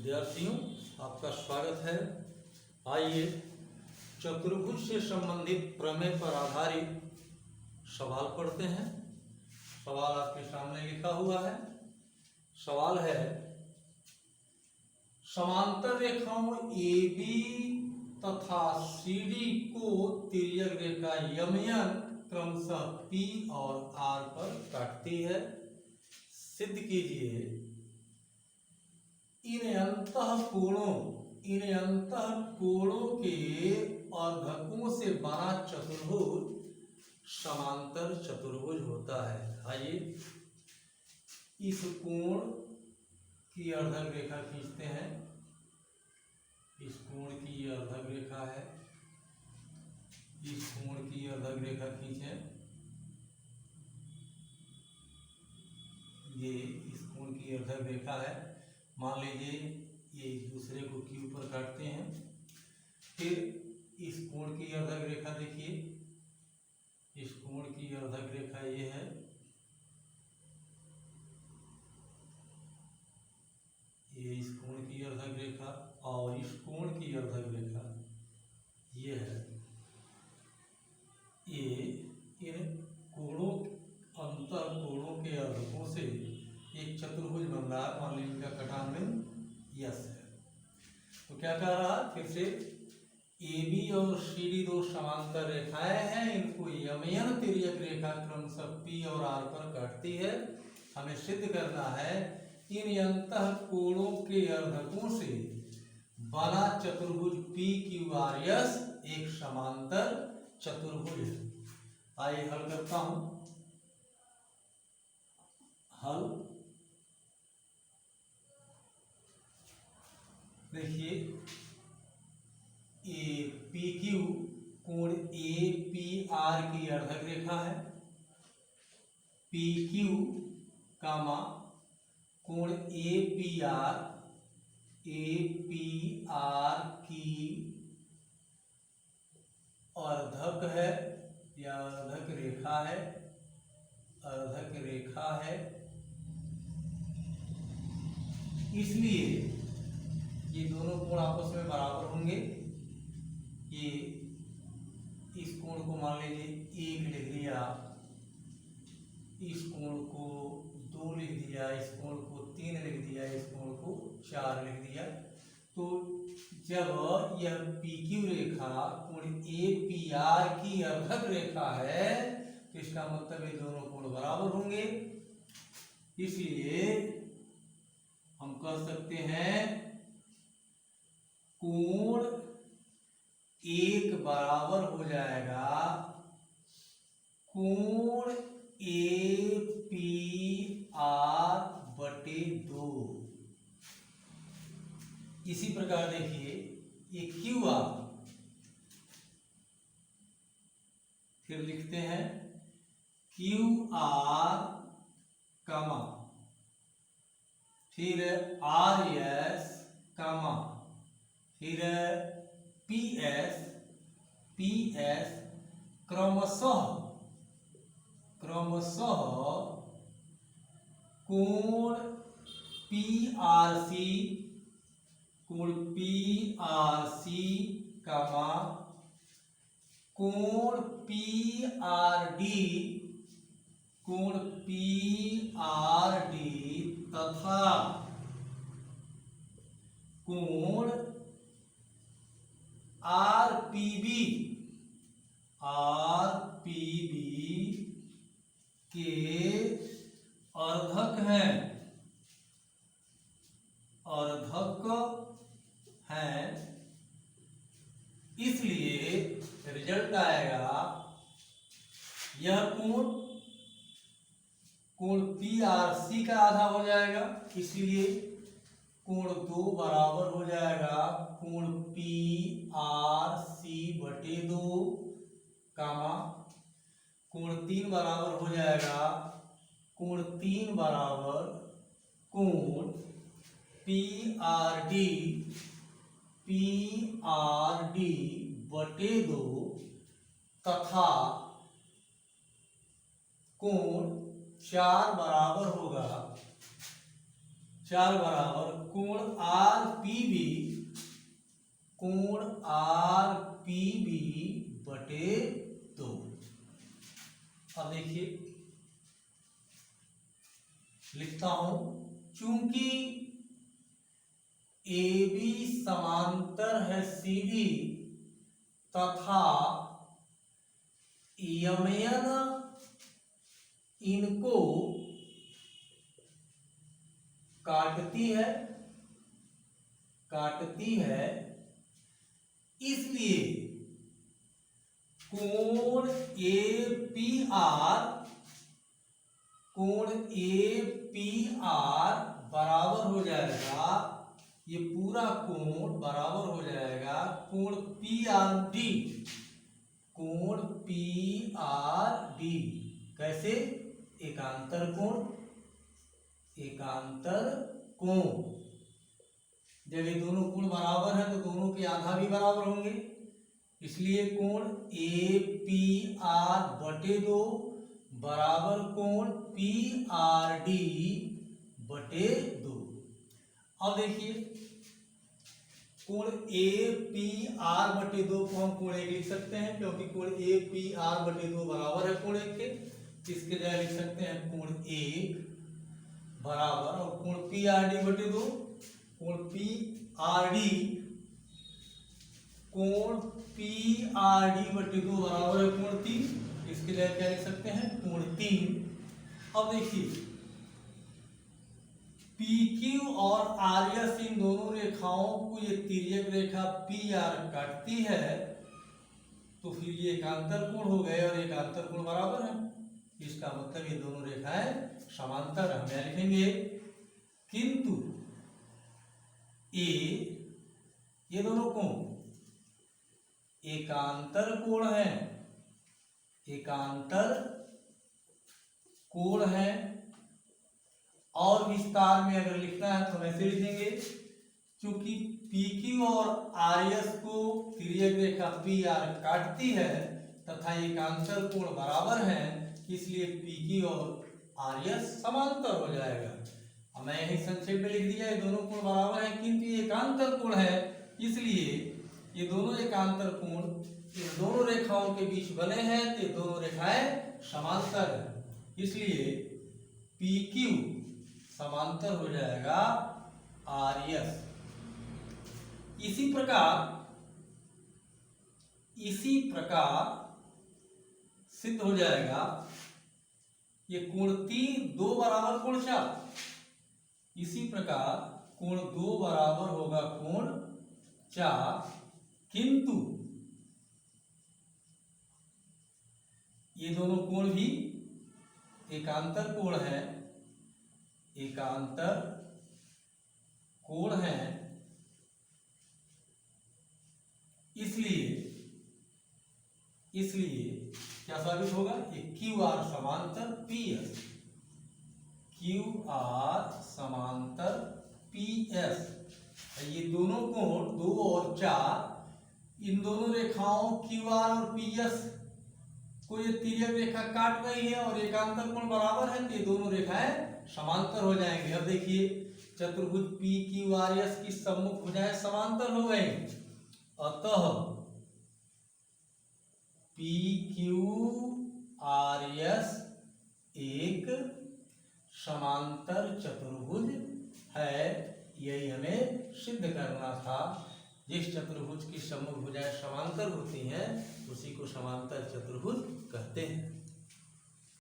विद्यार्थियों, आपका स्वागत है। आइए चतुर्भुज से संबंधित प्रमेय पर आधारित सवाल पढ़ते हैं। सवाल आपके सामने लिखा हुआ है। सवाल है, समांतर रेखाओं AB तथा CD को तिर्यक रेखा यमयन क्रमशः P और R पर काटती है। सिद्ध कीजिए इन अंतःकोणों के अर्धकों से बना चतुर्भुज समांतर चतुर्भुज होता है। आइए इस कोण की अर्धक रेखा खींचते हैं। इस कोण की अर्धक रेखा है, इस कोण की अर्धक रेखा खींचें। ये इस कोण की अर्धक रेखा है। मान लीजिए ये एक दूसरे को Q पर काटते हैं। फिर इस कोण की अर्धक रेखा देखिए, इस कोण की अर्धक रेखा ये है, ये इस कोण की अर्धक रेखा, और इस कोण की अर्धक रेखा ये है। ये इन कोणों अंतर कोणों के अर्धकों से एक चतुर्भुज बन रहा है। मान लीजिए इनका कटान बिंदु यस है। तो क्या कह रहा है फिर से, AB और CD दो समांतर रेखाएं हैं। इनको यमयन तिर्यक रेखा क्रमशः P और R पर काटती है। हमें सिद्ध करना है इन अंतःकोणों के अर्धकों से बना चतुर्भुज PQRS एक समांतर चतुर्भुज है। आइए हल करता हूं। हल देखिए, PQ कोण APR की अर्धक रेखा है। PQ कामा कोण APR की अर्धक है या अर्धक रेखा है, अर्धक रेखा है। इसलिए ये दोनों कोण आपस में बराबर होंगे। ये इस कोण को मान लीजिए 1 लिख दिया, इस कोण को 2 लिख दिया, इस कोण को 3 लिख दिया, इस कोण को 4 लिख दिया। तो जब यह PQ रेखा कोण APR की अर्धक रेखा है तो इसका मतलब ये दोनों कोण बराबर होंगे। इसलिए हम कह सकते हैं कोण 1 बराबर हो जाएगा कोण APR/2। इसी प्रकार देखिए ये QR, फिर लिखते हैं QR कमा, फिर RS कमा, फिर PS क्रमशः कोण PRC कमा कोण PRD तथा कोण RPB के अर्धक हैं, इसलिए रिजल्ट आएगा यह कोण PRC का आधा हो जाएगा। इसलिए कोण 2 बराबर हो जाएगा कोण PRC/2 कामा कोण 3 बराबर हो जाएगा कोण 3 बराबर कोण PRD/2 तथा कोण 4 बराबर होगा 4 बराबर कोण आर पी बी, कोण आर पी बी बटे 2। अब देखिए लिखता हूं, चूंकि ए बी समांतर है सी डी तथा यमयन इनको काटती है, इसलिए कोण ए पी आर बराबर हो जाएगा, ये पूरा कोण बराबर हो जाएगा कोण पी आर डी, कोण पी आर डी। कैसे? एकांतर कोण। जब ये दोनों कोण बराबर है तो दोनों के आधा भी बराबर होंगे, इसलिए कोण ए पी आर बटे 2 बराबर कोण पी आर डी बटे 2। अब देखिए कोण ए पी आर बटे 2 को हम कोण 1 लिख सकते हैं, क्योंकि कोण ए पी आर बटे 2 बराबर है कोण 1 के। इसके जगह लिख सकते हैं कोण 1 बराबर और कोण पी आर डी बटे 2, कोण पी आर डी बटे 2 बराबर है कोण 3। इसके लिए क्या लिख सकते हैं कोण 3। अब देखिए पी क्यू और आर एस इन दोनों रेखाओं को ये तिर्यक रेखा पी आर काटती है, तो फिर ये एकांतर कोण हो गए और एकांतर कोण बराबर है। इसका मतलब ये दोनों रेखाएं समांतर। हम यहां लिखेंगे किंतु ये दोनों कोण एकांतर कोण है और विस्तार में अगर लिखना है तो वैसे लिखेंगे, क्योंकि पी क्यू और आर एस को तिर्यक रेखा पी आर काटती है तथा एकांतर कोण बराबर है, इसलिए पी क्यू और आर एस समांतर हो जाएगा। अब मैं यही संक्षेप में लिख दिया, ये दोनों कोण बराबर है किंतु ये एकांतर कोण है, इसलिए ये दोनों एकांतर कोण इन दोनों रेखाओं के बीच बने हैं, तो ये दोनों रेखाएं समांतर है, इसलिए पी क्यू समांतर हो जाएगा आर एस। इसी प्रकार सिद्ध हो जाएगा ये कोण 3 2 बराबर कोण 4। इसी प्रकार कोण 2 बराबर होगा कोण 4, किंतु ये दोनों कोण भी एकांतर कोण है, इसलिए क्या साबित होगा, ये क्यू आर समांतर पी एस, क्यू आर समांतर पी एस। ये दोनों कोण 2 और 4 इन दोनों रेखाओं क्यू आर और पी एस को ये तिर्यक रेखा काट रही है और एकांतर कोण बराबर है, तो ये दोनों रेखाएं समांतर हो जाएंगे। अब देखिए चतुर्भुज पी क्यू आर एस की सम्मुख भुजाएं समांतर हो गई, अतः पी क्यू आर एस एक समांतर चतुर्भुज है। यही हमें सिद्ध करना था। जिस चतुर्भुज की सम्मुख भुजाएं समांतर होती हैं उसी को समांतर चतुर्भुज कहते हैं।